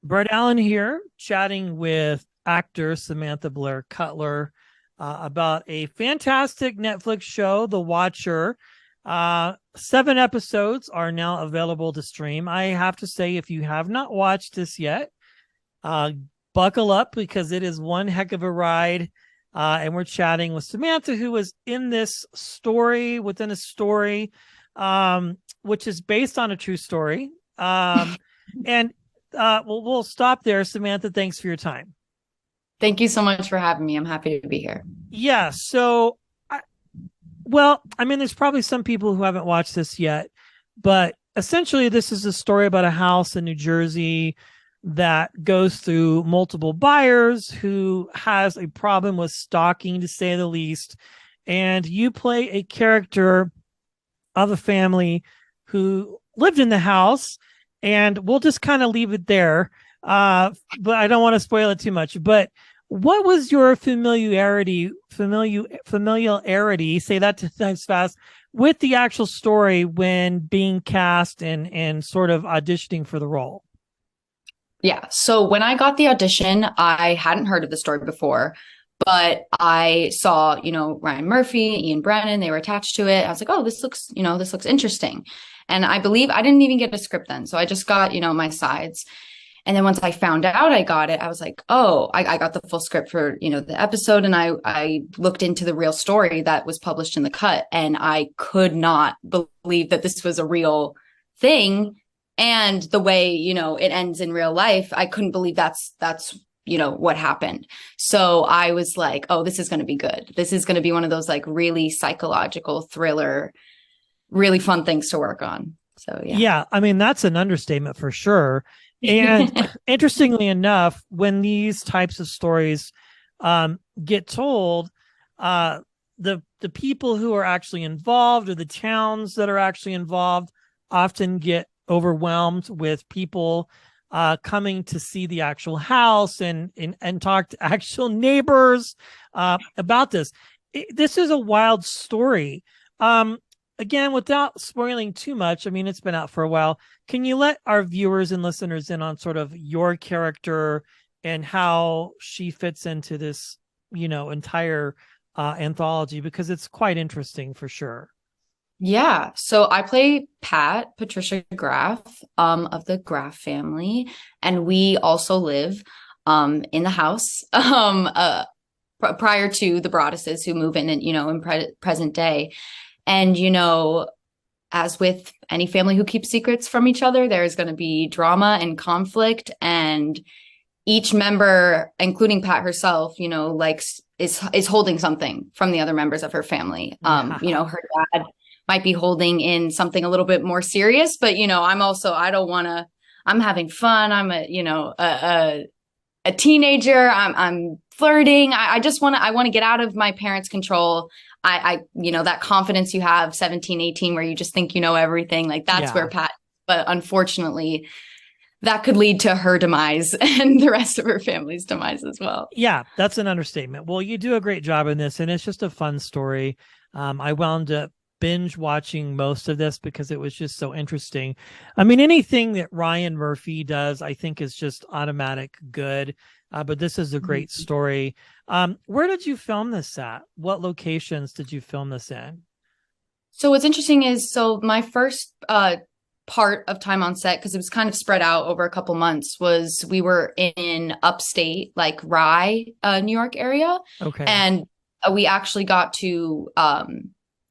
Brett Allen here, chatting with actor Samantha Blaire Cutler about a fantastic Netflix show, The Watcher. 7 episodes are now available to stream. I have to say, if you have not watched this yet, uh, buckle up because it is one heck of a ride. And we're chatting with Samantha, who is in this story within a story, which is based on a true story. And we'll stop there. Samantha, thanks for your time. Thank you so much for having me. I'm happy to be here. Yeah. So, there's probably some people who haven't watched this yet, but essentially, this is a story about a house in New Jersey that goes through multiple buyers who has a problem with stalking, to say the least. And you play a character of a family who lived in the house, and we'll just kind of leave it there. But I don't want to spoil it too much. But what was your familiarity, say that 2 times fast, with the actual story when being cast and sort of auditioning for the role? Yeah. So when I got the audition, I hadn't heard of the story before, but I saw, Ryan Murphy, Ian Brennan, they were attached to it. I was like, oh, this looks interesting. And I believe I didn't even get a script then. So I just got, my sides. And then once I found out I got it, I was like, oh, I got the full script for, the episode. And I looked into the real story that was published in the cut. And I could not believe that this was a real thing. And the way, it ends in real life, I couldn't believe that's what happened. So I was like, oh, this is going to be good. This is going to be one of those like really psychological thriller, really fun things to work on. So yeah. Yeah, that's an understatement for sure. And interestingly enough, when these types of stories get told, the people who are actually involved or the towns that are actually involved often get overwhelmed with people coming to see the actual house and talk to actual neighbors about this. This is a wild story. Again, without spoiling too much, it's been out for a while. Can you let our viewers and listeners in on sort of your character and how she fits into this, entire anthology? Because it's quite interesting for sure. Yeah. So I play Patricia Graff, of the Graff family, and we also live in the house prior to the Broadduses who move in and present day. And as with any family who keeps secrets from each other, there's going to be drama and conflict, and each member, including Pat herself, likes is holding something from the other members of her family. Her dad might be holding in something a little bit more serious, but I don't want to. I'm having fun. I'm a teenager. I'm flirting. I just want to. I want to get out of my parents' control. That confidence you have 17, 18, where you just think you know everything. Like that's where Pat. But unfortunately, that could lead to her demise and the rest of her family's demise as well. Yeah, that's an understatement. Well, you do a great job in this, and it's just a fun story. I wound up binge watching most of this because it was just so interesting. Anything that Ryan Murphy does, I think, is just automatic good. But this is a great story. Where did you film this at? What locations did you film this in? So what's interesting is, my first part of time on set, because it was kind of spread out over a couple months, was we were in upstate, like Rye, New York area. Okay. And we actually got to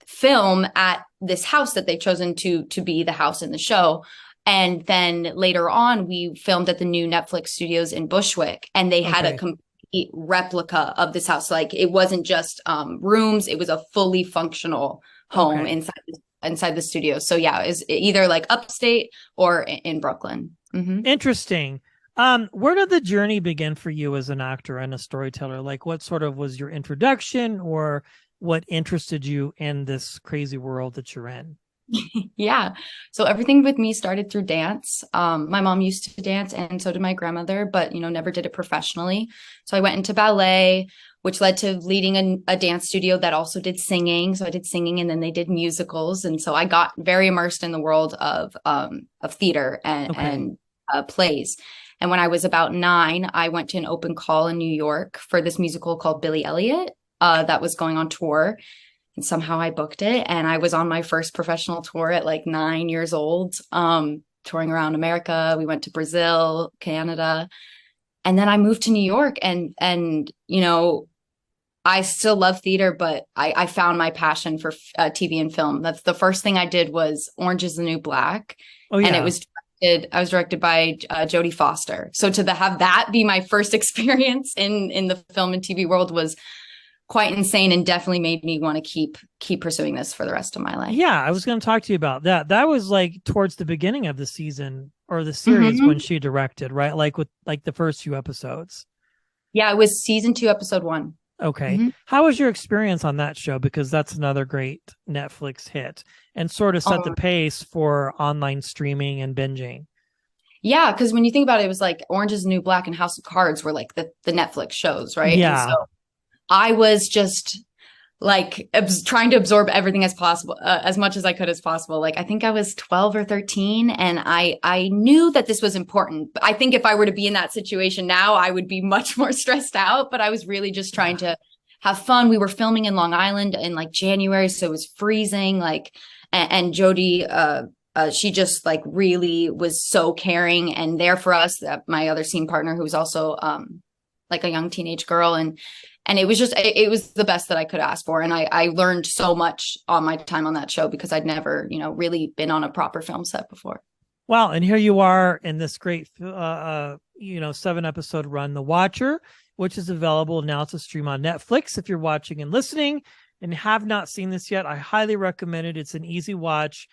film at this house that they've chosen to be the house in the show. And then later on, we filmed at the new Netflix studios in Bushwick, and they had a complete replica of this house. Like it wasn't just rooms; it was a fully functional home inside the studio. So yeah, it's either like upstate or in Brooklyn. Mm-hmm. Interesting. Where did the journey begin for you as an actor and a storyteller? Like, what sort of was your introduction, or what interested you in this crazy world that you're in? Yeah. So everything with me started through dance. My mom used to dance, and so did my grandmother, but never did it professionally. So I went into ballet, which led to leading a dance studio that also did singing. So I did singing, and then they did musicals, and so I got very immersed in the world of theater and plays. And when I was about 9, I went to an open call in New York for this musical called Billy Elliot that was going on tour. And somehow I booked it. And I was on my first professional tour at like 9 years old, touring around America. We went to Brazil, Canada. And then I moved to New York and I still love theater, but I found my passion for TV and film. That's the first thing I did was Orange is the New Black. Oh And yeah. I was directed by Jodie Foster. So have that be my first experience in the film and TV world was quite insane and definitely made me want to keep pursuing this for the rest of my life. Yeah, I was going to talk to you about that. That was like towards the beginning of the season or the series when Mm-hmm. she directed, right? Like with like the first few episodes. Yeah, it was season 2, episode 1. Okay. Mm-hmm. How was your experience on that show? Because that's another great Netflix hit and sort of set the pace for online streaming and binging. Yeah, because when you think about it, it was like Orange is the New Black and House of Cards were like the Netflix shows, right? And so Yeah. I was just like trying to absorb everything as possible, as much as I could as possible. Like I think I was 12 or 13, and I knew that this was important. But I think if I were to be in that situation now, I would be much more stressed out. But I was really just trying to have fun. We were filming in Long Island in like January, so it was freezing. Like, and Jodie, she just like really was so caring and there for us. My other scene partner, who was also like a young teenage girl, and it was just it was the best that I could ask for. And I learned so much on my time on that show because I'd never really been on a proper film set before. Wow. And here you are in this great 7-episode run, The Watcher, which is available now to stream on Netflix. If you're watching and listening and have not seen this yet, I highly recommend it. It's an easy watch.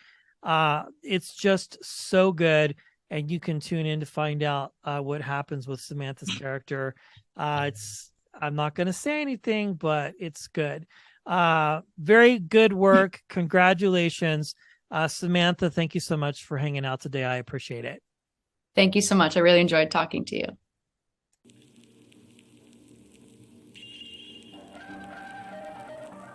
It's just so good, and you can tune in to find out what happens with Samantha's character. I'm not going to say anything, but it's good. Very good work. Congratulations. Samantha, thank you so much for hanging out today. I appreciate it. Thank you so much. I really enjoyed talking to you.